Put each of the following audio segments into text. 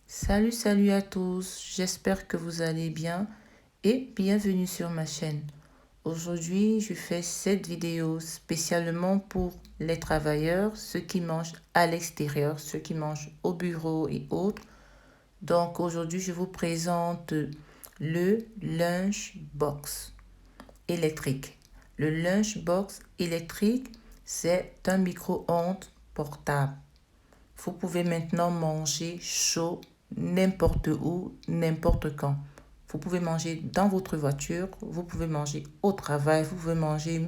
Salut à tous, j'espère que vous allez bien et bienvenue sur ma chaîne. Aujourd'hui, je fais cette vidéo spécialement pour les travailleurs, ceux qui mangent à l'extérieur, ceux qui mangent au bureau et autres. Donc aujourd'hui, je vous présente le Lunchbox électrique. Le Lunchbox électrique, c'est un micro-ondes portable. Vous pouvez maintenant manger chaud n'importe où, n'importe quand. Vous pouvez manger dans votre voiture, vous pouvez manger au travail, vous pouvez manger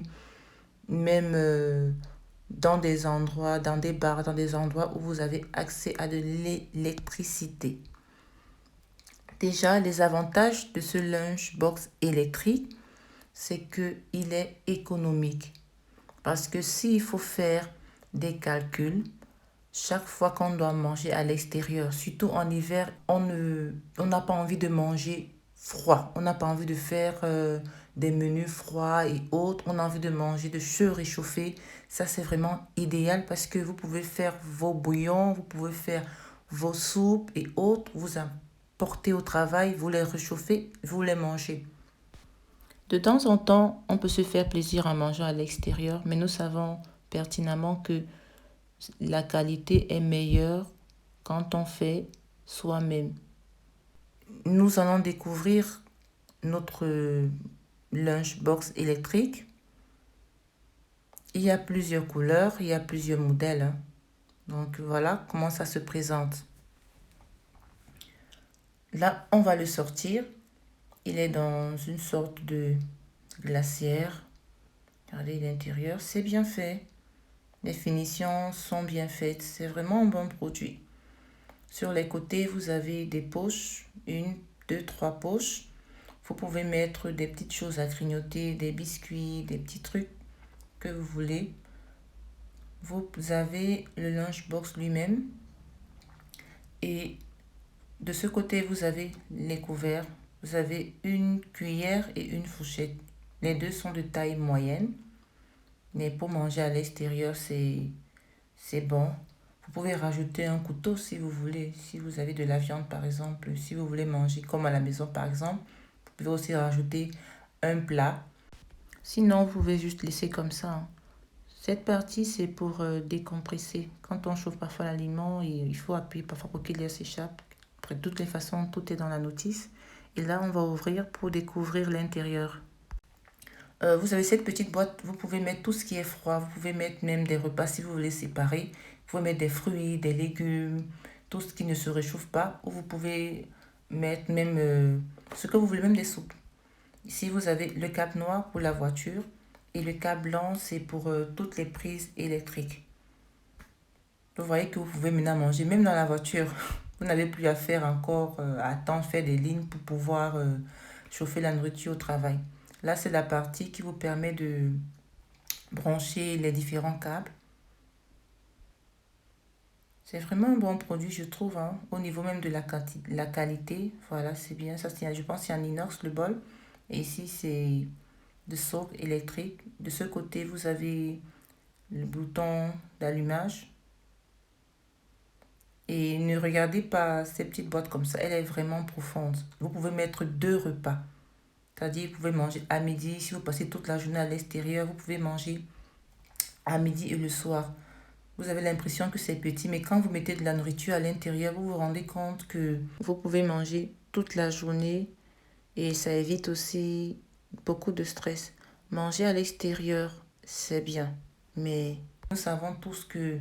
même dans des endroits, dans des bars, dans des endroits où vous avez accès à de l'électricité. Déjà, les avantages de ce lunchbox électrique, c'est qu'il est économique. Parce que s'il faut faire des calculs, chaque fois qu'on doit manger à l'extérieur, surtout en hiver, on n'a pas envie de manger froid. On n'a pas envie de faire des menus froids et autres. On a envie de manger de chaud réchauffé. Ça, c'est vraiment idéal parce que vous pouvez faire vos bouillons, vous pouvez faire vos soupes et autres. Vous apportez au travail, vous les réchauffez, vous les mangez. De temps en temps, on peut se faire plaisir en mangeant à l'extérieur, mais nous savons pertinemment que la qualité est meilleure quand on fait soi-même. Nous allons découvrir notre lunchbox électrique. Il y a plusieurs couleurs, il y a plusieurs modèles. Donc voilà comment ça se présente. Là, on va le sortir. Il est dans une sorte de glacière. Regardez l'intérieur, c'est bien fait. Les finitions sont bien faites. C'est vraiment un bon produit. Sur les côtés, vous avez des poches, une, deux, trois poches. Vous pouvez mettre des petites choses à grignoter, des biscuits, des petits trucs que vous voulez. Vous avez le lunchbox lui-même. Et de ce côté, vous avez les couverts. Vous avez une cuillère et une fourchette. Les deux sont de taille moyenne. Mais pour manger à l'extérieur, c'est bon. Vous pouvez rajouter un couteau si vous voulez. Si vous avez de la viande, par exemple, si vous voulez manger comme à la maison, par exemple, vous pouvez aussi rajouter un plat. Sinon, vous pouvez juste laisser comme ça. Cette partie, c'est pour décompresser. Quand on chauffe parfois l'aliment, il faut appuyer parfois pour qu'il l'air s'échappe. De toutes les façons, tout est dans la notice. Et là, on va ouvrir pour découvrir l'intérieur. Vous avez cette petite boîte, vous pouvez mettre tout ce qui est froid, vous pouvez mettre même des repas si vous voulez séparer. Vous pouvez mettre des fruits, des légumes, tout ce qui ne se réchauffe pas. Ou vous pouvez mettre même ce que vous voulez, même des soupes. Ici, vous avez le câble noir pour la voiture et le câble blanc, c'est pour toutes les prises électriques. Vous voyez que vous pouvez maintenant manger, même dans la voiture. Vous n'avez plus à faire encore, attendre, faire des lignes pour pouvoir chauffer la nourriture au travail. Là, c'est la partie qui vous permet de brancher les différents câbles. C'est vraiment un bon produit, je trouve, hein, au niveau même de la qualité. Voilà, c'est bien. Ça, je pense que c'est en inox, le bol. Et ici, c'est de socle électrique. De ce côté, vous avez le bouton d'allumage. Et ne regardez pas ces petites boîtes comme ça. Elle est vraiment profonde. Vous pouvez mettre 2 repas. C'est-à-dire, vous pouvez manger à midi. Si vous passez toute la journée à l'extérieur, vous pouvez manger à midi et le soir. Vous avez l'impression que c'est petit, mais quand vous mettez de la nourriture à l'intérieur, vous vous rendez compte que vous pouvez manger toute la journée et ça évite aussi beaucoup de stress. Manger à l'extérieur, c'est bien, mais nous savons tous que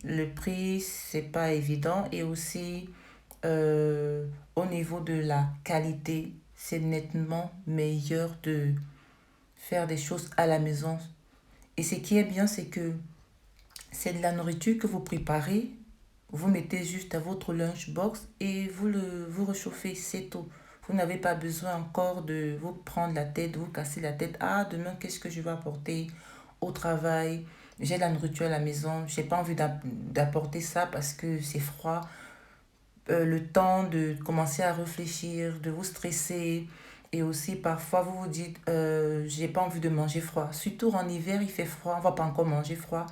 le prix, c'est pas évident et aussi au niveau de la qualité, c'est nettement meilleur de faire des choses à la maison. Et ce qui est bien, c'est que c'est de la nourriture que vous préparez, vous mettez juste à votre lunchbox et vous réchauffez, c'est tout. Vous n'avez pas besoin encore de vous prendre la tête, de vous casser la tête. Ah, demain, qu'est-ce que je vais apporter au travail? J'ai la nourriture à la maison, j'ai pas envie d'apporter ça parce que c'est froid. Le temps de commencer à réfléchir, de vous stresser. Et aussi, parfois, vous vous dites, j'ai pas envie de manger froid. Surtout en hiver, il fait froid, on va pas encore manger froid.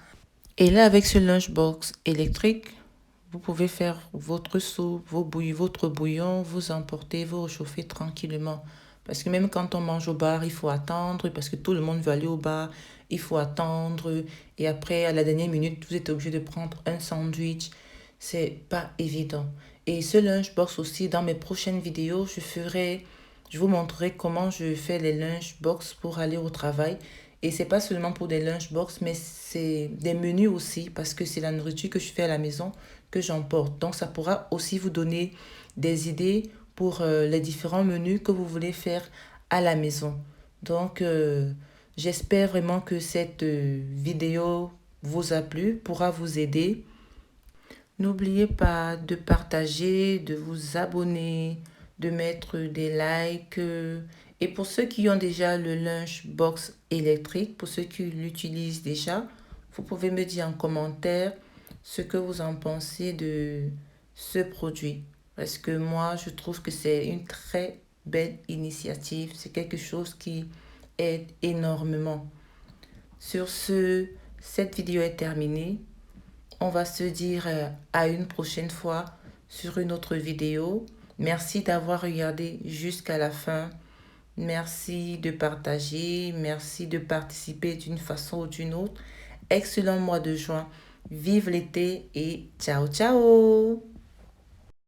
Et là, avec ce lunchbox électrique, Vous pouvez faire votre soupe, votre bouillon, vous emporter, vous réchauffer tranquillement. Parce que même quand on mange au bar, il faut attendre, parce que tout le monde veut aller au bar, il faut attendre. Et après, à la dernière minute, vous êtes obligé de prendre un sandwich. C'est pas évident. Et ce lunchbox aussi, dans mes prochaines vidéos, je vous montrerai comment je fais les lunchbox pour aller au travail. Et c'est pas seulement pour des lunchbox, mais c'est des menus aussi, parce que c'est la nourriture que je fais à la maison que j'emporte. Donc, ça pourra aussi vous donner des idées pour les différents menus que vous voulez faire à la maison. Donc, j'espère vraiment que cette vidéo vous a plu, pourra vous aider. N'oubliez pas de partager, de vous abonner, de mettre des likes. Et pour ceux qui ont déjà le lunchbox électrique, pour ceux qui l'utilisent déjà, vous pouvez me dire en commentaire ce que vous en pensez de ce produit. Parce que moi, je trouve que c'est une très belle initiative. C'est quelque chose qui aide énormément. Sur ce, cette vidéo est terminée. On va se dire à une prochaine fois sur une autre vidéo. Merci d'avoir regardé jusqu'à la fin. Merci de partager. Merci de participer d'une façon ou d'une autre. Excellent mois de juin. Vive l'été et ciao ciao!